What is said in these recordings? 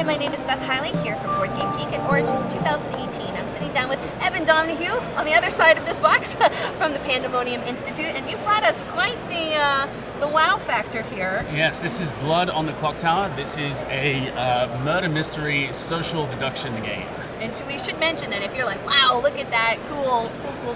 Hi, my name is Beth Hiley here from Board Game Geek at Origins 2018. I'm sitting down with Evan Donahue on the other side of this box from the Pandemonium Institute, and you brought us quite the wow factor here. Yes, this is Blood on the Clocktower. This is a murder mystery social deduction game. And we should mention that if you're like, wow, look at that cool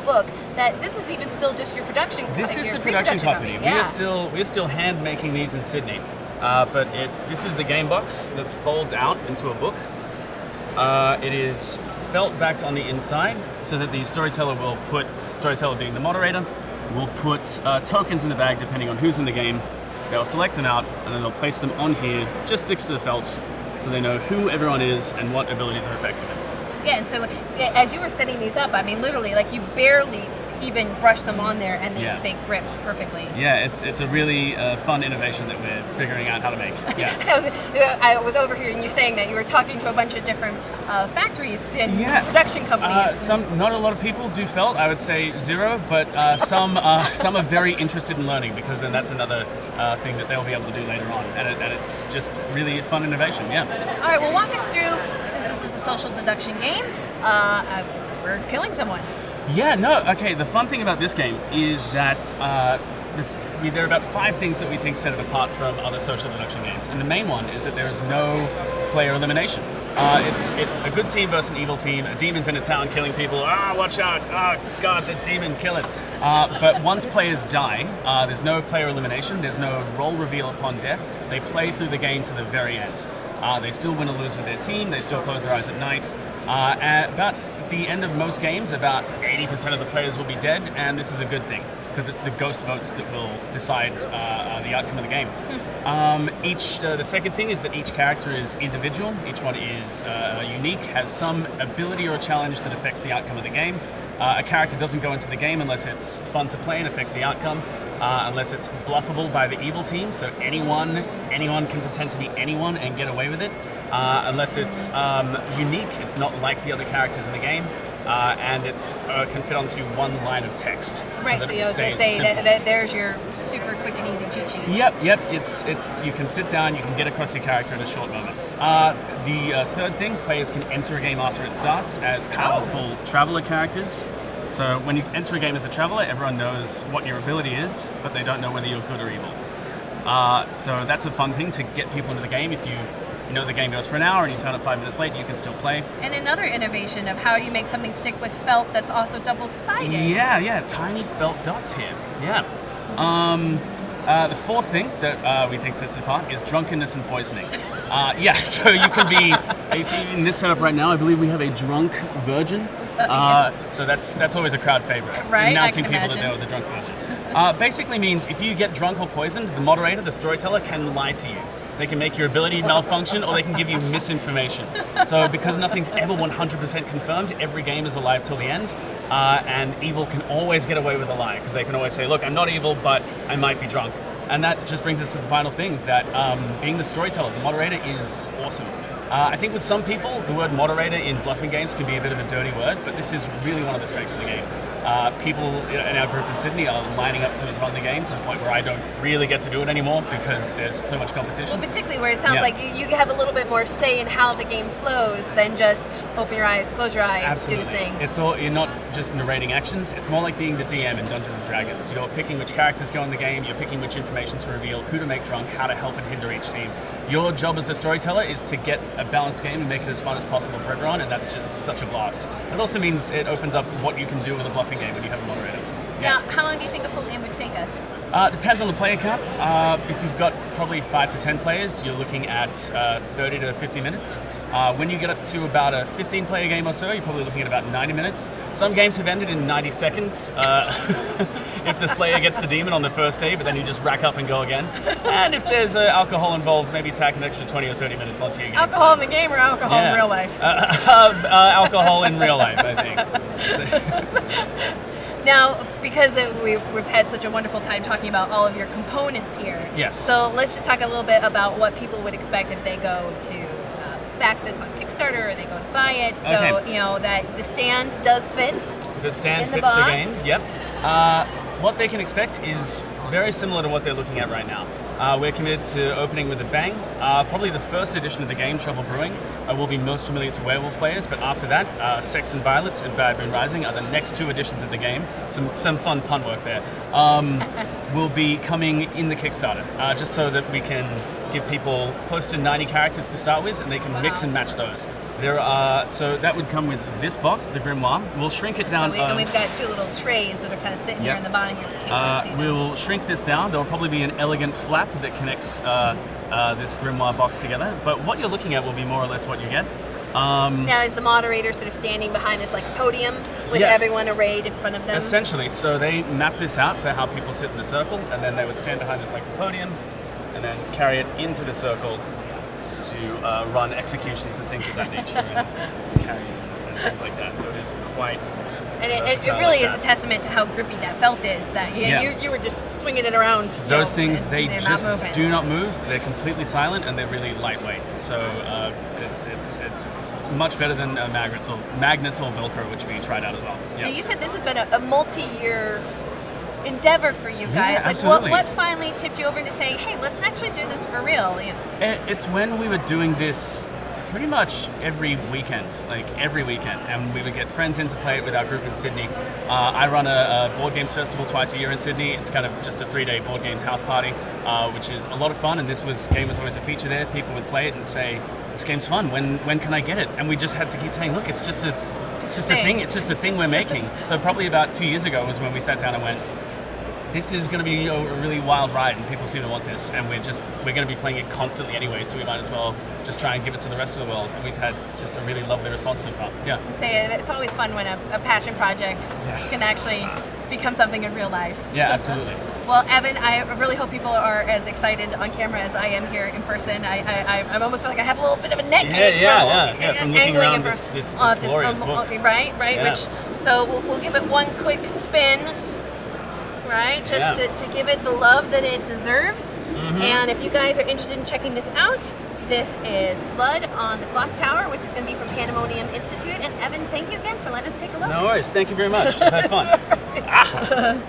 book, that this is even still just your production company. This is the production company. Yeah. We're still hand making these in Sydney. But this is the game box that folds out into a book. It is felt backed on the inside so that the storyteller being the moderator, will put tokens in the bag depending on who's in the game. They'll select them out and then they'll place them on here, just sticks to the felt, so they know who everyone is and what abilities are effective in. Yeah, and so as you were setting these up, I mean, literally, like you barely even brush them on there and they grip perfectly. Yeah, it's a really fun innovation that we're figuring out how to make. Yeah. I was overhearing you saying that you were talking to a bunch of different factories and production companies. Not a lot of people do felt, I would say zero, but some are very interested in learning, because then that's another thing that they'll be able to do later on, and it's just really a fun innovation. Yeah. All right, well, walk us through, since this is a social deduction game, we're killing someone. Yeah, no, okay, the fun thing about this game is that there are about 5 things that we think set it apart from other social deduction games, and the main one is that there is no player elimination. It's a good team versus an evil team. A demon's in a town killing people. Watch out! God, the demon, kill it. But once players die, there's no player elimination. There's no role reveal upon death. They play through the game to the very end. They still win or lose with their team. They still close their eyes at night. At about the end of most games, about 80% of the players will be dead, and this is a good thing, because it's the ghost votes that will decide the outcome of the game. The second thing is that each character is individual. Each one is unique, has some ability or a challenge that affects the outcome of the game. A character doesn't go into the game unless it's fun to play and affects the outcome, unless it's bluffable by the evil team, so anyone can pretend to be anyone and get away with it, unless it's unique, it's not like the other characters in the game, and it's can fit onto one line of text. Right, so you say that there's your super quick and easy cheat sheet. Yep. It's you can sit down, you can get across your character in a short moment. The third thing, players can enter a game after it starts as powerful traveler characters. So when you enter a game as a traveler, everyone knows what your ability is, but they don't know whether you're good or evil. So that's a fun thing to get people into the game. If you know the game goes for an hour and you turn up 5 minutes late, you can still play. And another innovation of how do you make something stick with felt that's also double-sided. Yeah, tiny felt dots here. Yeah. The fourth thing that we think sets it apart is drunkenness and poisoning. So you can be, in this setup right now, I believe we have a drunk virgin. So that's always a crowd favorite. Right, announcing I can people imagine. that they're the drunk virgin. Basically means if you get drunk or poisoned, the moderator, the storyteller, can lie to you. They can make your ability malfunction, or they can give you misinformation. So because nothing's ever 100% confirmed, every game is alive till the end, and evil can always get away with a lie, because they can always say, look, I'm not evil, but I might be drunk. And that just brings us to the final thing, that being the storyteller, the moderator, is awesome. I think with some people, the word moderator in bluffing games can be a bit of a dirty word, but this is really one of the strengths of the game. People in our group in Sydney are lining up to run the game to the point where I don't really get to do it anymore because there's so much competition. Well, particularly where it sounds like you have a little bit more say in how the game flows than just open your eyes, close your eyes, Absolutely. do this thing. It's all, you're not just narrating actions, it's more like being the DM in Dungeons & Dragons. You're picking which characters go in the game, you're picking which information to reveal, who to make drunk, how to help and hinder each team. Your job as the storyteller is to get a balanced game and make it as fun as possible for everyone, and that's just such a blast. It also means it opens up what you can do with a bluffing game when you have a moderator. Now, how long do you think a full game would take us? Depends on the player count. If you've got probably 5 to 10 players, you're looking at 30 to 50 minutes. When you get up to about a 15-player game or so, you're probably looking at about 90 minutes. Some games have ended in 90 seconds if the Slayer gets the demon on the first day, but then you just rack up and go again. And if there's alcohol involved, maybe tack an extra 20 or 30 minutes onto your game. Alcohol in the game or alcohol in real life? Alcohol in real life, I think. Now, because we've had such a wonderful time talking about all of your components here. Yes. So let's just talk a little bit about what people would expect if they go to back this on Kickstarter or they go to buy it. So, that the stand does fit. The stand in fits the box. the game, yep. What they can expect is very similar to what they're looking at right now. We're committed to opening with a bang. Probably the first edition of the game, Trouble Brewing, will be most familiar to werewolf players, but after that, Sex and Violence and Bad Moon Rising are the next 2 editions of the game. Some fun pun work there. Will be coming in the Kickstarter, just so that we can give people close to 90 characters to start with, and they can mix and match those. So that would come with this box, the Grimoire. We'll shrink it down. And we've got 2 little trays that are kind of sitting here in the bottom here. We'll shrink this down. There will probably be an elegant flap that connects this Grimoire box together. But what you're looking at will be more or less what you get. Now, is the moderator sort of standing behind this like a podium with everyone arrayed in front of them? Essentially. So they map this out for how people sit in the circle, and then they would stand behind this like a podium, and then carry it into the circle to run executions and things of that nature, and carry and things like that. So it is quite. And it really is a testament to how grippy that felt is. That you were just swinging it around. Those things, they just do not move. They're completely silent, and they're really lightweight. So it's much better than magnets or Velcro, which we tried out as well. Now, you said this has been a multi-year endeavor for you guys. Yeah, absolutely. What finally tipped you over into saying, hey, let's actually do this for real? It's when we were doing this pretty much every weekend, and we would get friends in to play it with our group in Sydney. I run a board games festival twice a year in Sydney. It's kind of just a 3-day board games house party, which is a lot of fun, and this game was always a feature there. People would play it and say, this game's fun, when can I get it? And we just had to keep saying, look, it's just a thing. It's just a thing we're making. So probably about 2 years ago was when we sat down and went, this is going to be a really wild ride, and people seem to want this, and we're going to be playing it constantly anyway, so we might as well just try and give it to the rest of the world. And we've had just a really lovely response so far. Yeah. It's always fun when a passion project can actually become something in real life. Yeah, absolutely. Well, Evan, I really hope people are as excited on camera as I am here in person. I almost feel like I have a little bit of a neck ache from looking around this glorious book. Right. Yeah. So we'll give it one quick spin. Right, just to give it the love that it deserves. Mm-hmm. And if you guys are interested in checking this out, this is Blood on the Clocktower, which is going to be from Pandemonium Institute. And Evan, thank you again for letting us take a look. No worries. Thank you very much. I've had fun.